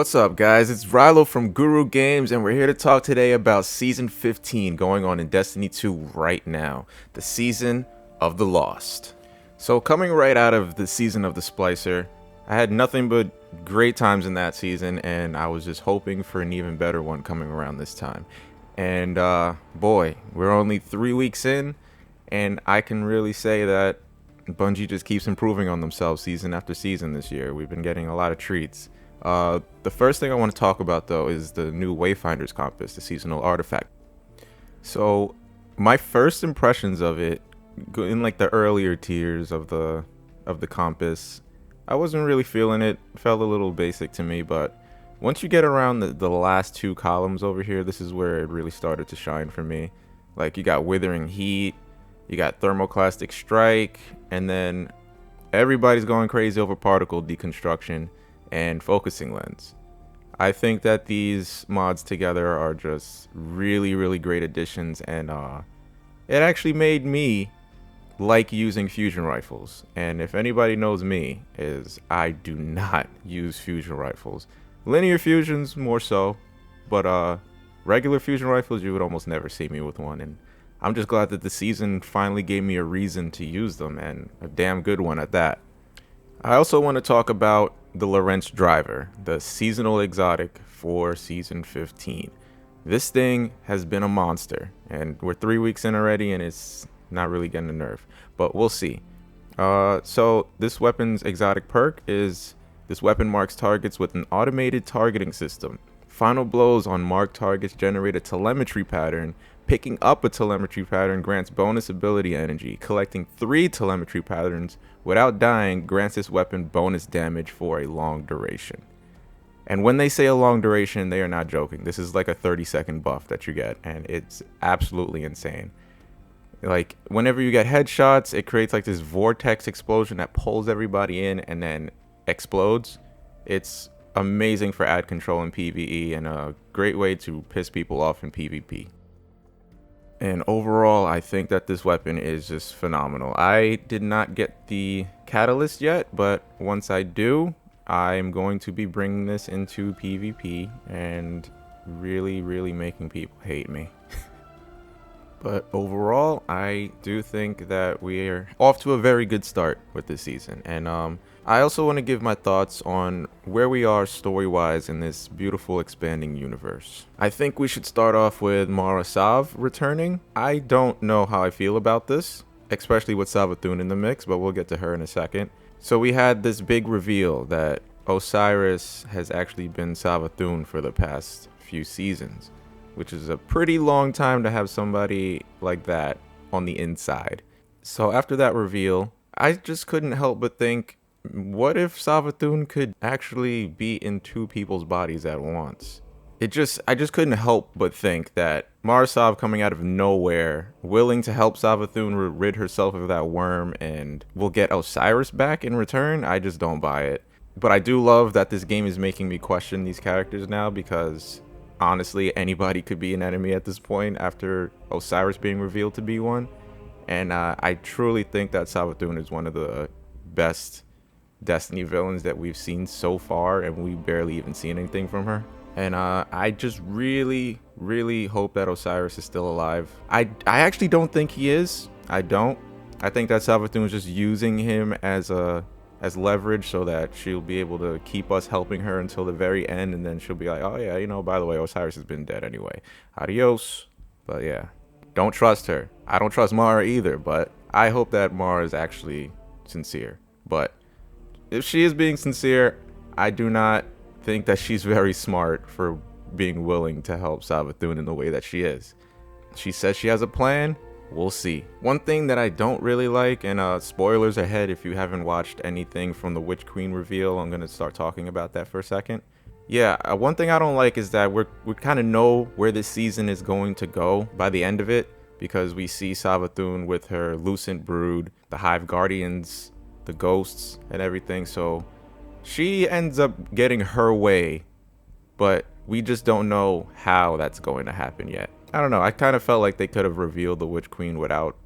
What's up, guys? It's Rilo from Guru Games, and we're here to talk today about Season 15 going on in Destiny 2 right now, the Season of the Lost. So, coming right out of the Season of the Splicer, I had nothing but great times in that season, and I was just hoping for an even better one coming around this time. And boy, we're only 3 weeks in, and I can really say that Bungie just keeps improving on themselves season after season this year. We've been getting a lot of treats. The first thing I want to talk about, though, is the new Wayfinder's Compass, the seasonal artifact. So, my first impressions of it, in like the earlier tiers of the compass, I wasn't really feeling it. It felt a little basic to me, but once you get around the last two columns over here, this is where it really started to shine for me. Like, you got Withering Heat, you got Thermoclastic Strike, and then everybody's going crazy over Particle Deconstruction and Focusing Lens. I think that these mods together are just really, really great additions, and it actually made me like using fusion rifles. And if anybody knows me, is I do not use fusion rifles. Linear fusions more so, but regular fusion rifles, you would almost never see me with one. And I'm just glad that the season finally gave me a reason to use them, and a damn good one at that. I also want to talk about the Lorentz Driver, the seasonal exotic for Season 15. This thing has been a monster, and we're 3 weeks in already, and it's not really getting a nerf, but we'll see. So this weapon's exotic perk is this weapon marks targets with an automated targeting system. Final blows on marked targets generate a telemetry pattern. Picking up a telemetry pattern grants bonus ability energy. Collecting 3 telemetry patterns without dying grants this weapon bonus damage for a long duration. And when they say a long duration, they are not joking. This is like a 30-second buff that you get, and it's absolutely insane. Like, whenever you get headshots, it creates like this vortex explosion that pulls everybody in and then explodes. It's amazing for ad control in PvE and a great way to piss people off in PvP. And overall, I think that this weapon is just phenomenal. I did not get the catalyst yet, but once I do, I'm going to be bringing this into PvP and really, really making people hate me. But overall, I do think that we are off to a very good start with this season. And I also want to give my thoughts on where we are story-wise in this beautiful expanding universe. I think we should start off with Mara Sov returning. I don't know how I feel about this, especially with Savathun in the mix, but we'll get to her in a second. So we had this big reveal that Osiris has actually been Savathun for the past few seasons, which is a pretty long time to have somebody like that on the inside. So after that reveal, I just couldn't help but think, what if Savathun could actually be in 2 people's bodies at once? I just couldn't help but think that Mara Sov coming out of nowhere, willing to help Savathun rid herself of that worm, and will get Osiris back in return. I just don't buy it. But I do love that this game is making me question these characters now, because honestly, anybody could be an enemy at this point after Osiris being revealed to be one. And I truly think that Savathun is one of the best Destiny villains that we've seen so far, and we barely even seen anything from her. And I just really, really hope that Osiris is still alive. I actually don't think he is. I don't. I think that Savathun is just using him as leverage so that she'll be able to keep us helping her until the very end, and then she'll be like, oh yeah, by the way, Osiris has been dead anyway. Adios. But yeah, don't trust her. I don't trust Mara either, but I hope that Mara is actually sincere. But if she is being sincere, I do not think that she's very smart for being willing to help Savathun in the way that she is. She says she has a plan. We'll see. One thing that I don't really like, and spoilers ahead if you haven't watched anything from the Witch Queen reveal, I'm going to start talking about that for a second. Yeah, one thing I don't like is that we kind of know where this season is going to go by the end of it, because we see Savathun with her Lucent Brood, the Hive Guardians, the ghosts, and everything. So she ends up getting her way, but we just don't know how that's going to happen yet. I don't know. I kind of felt like they could have revealed the Witch Queen without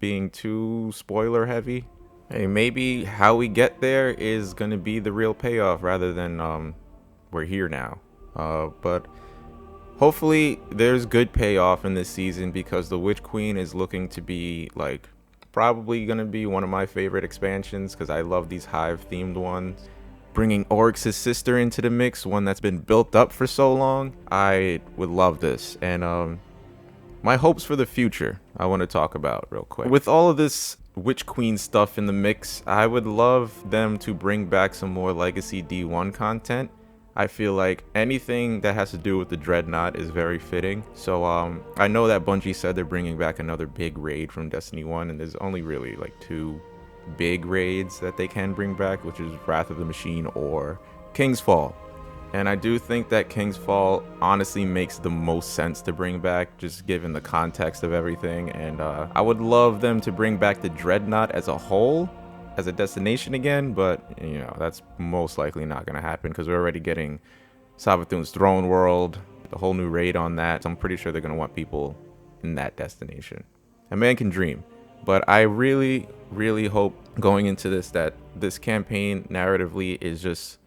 being too spoiler heavy. Hey, maybe how we get there is going to be the real payoff rather than we're here now. But hopefully there's good payoff in this season, because the Witch Queen is looking to be like probably gonna be one of my favorite expansions, because I love these hive themed ones. Bringing Oryx's sister into the mix, one that's been built up for so long, I would love this. And my hopes for the future, I want to talk about real quick. With all of this Witch Queen stuff in the mix, I would love them to bring back some more Legacy D1 content. I feel like anything that has to do with the Dreadnought is very fitting. So I know that Bungie said they're bringing back another big raid from Destiny 1, and there's only really like 2 big raids that they can bring back, which is Wrath of the Machine or King's Fall. And I do think that King's Fall honestly makes the most sense to bring back, just given the context of everything. And I would love them to bring back the Dreadnought as a whole, as a destination again, but you know, that's most likely not going to happen, because we're already getting Savathun's Throne World, the whole new raid on that. So I'm pretty sure they're going to want people in that destination. A man can dream. But I really, really hope going into this that this campaign narratively is just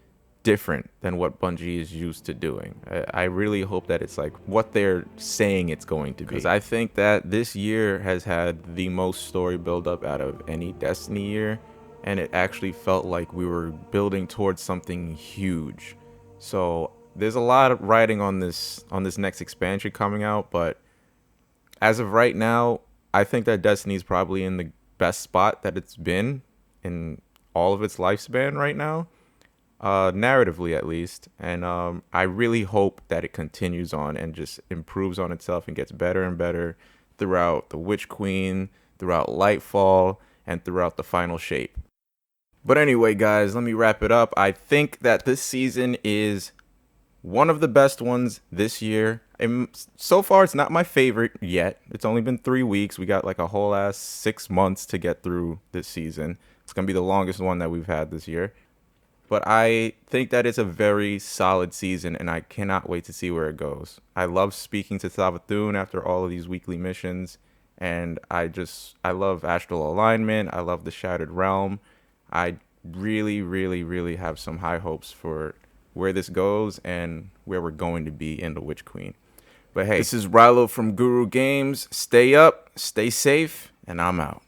different than what Bungie is used to doing. I really hope that it's like what they're saying it's going to be. Because I think that this year has had the most story build up out of any Destiny year, and it actually felt like we were building towards something huge. So there's a lot of writing on this next expansion coming out, but as of right now, I think that Destiny is probably in the best spot that it's been in all of its lifespan right now, narratively at least. And I really hope that it continues on and just improves on itself and gets better and better throughout the Witch Queen, throughout Lightfall, and throughout the final shape. But anyway, guys, let me wrap it up. I think that this season is one of the best ones this year. And so far, it's not my favorite yet. It's only been 3 weeks. We got like a whole ass 6 months to get through this season. It's going to be the longest one that we've had this year. But I think that it's a very solid season, and I cannot wait to see where it goes. I love speaking to Savathun after all of these weekly missions, and I love Astral Alignment. I love the Shattered Realm. I really, really, really have some high hopes for where this goes and where we're going to be in the Witch Queen. But hey, this is Rilo from Guru Games. Stay up, stay safe, and I'm out.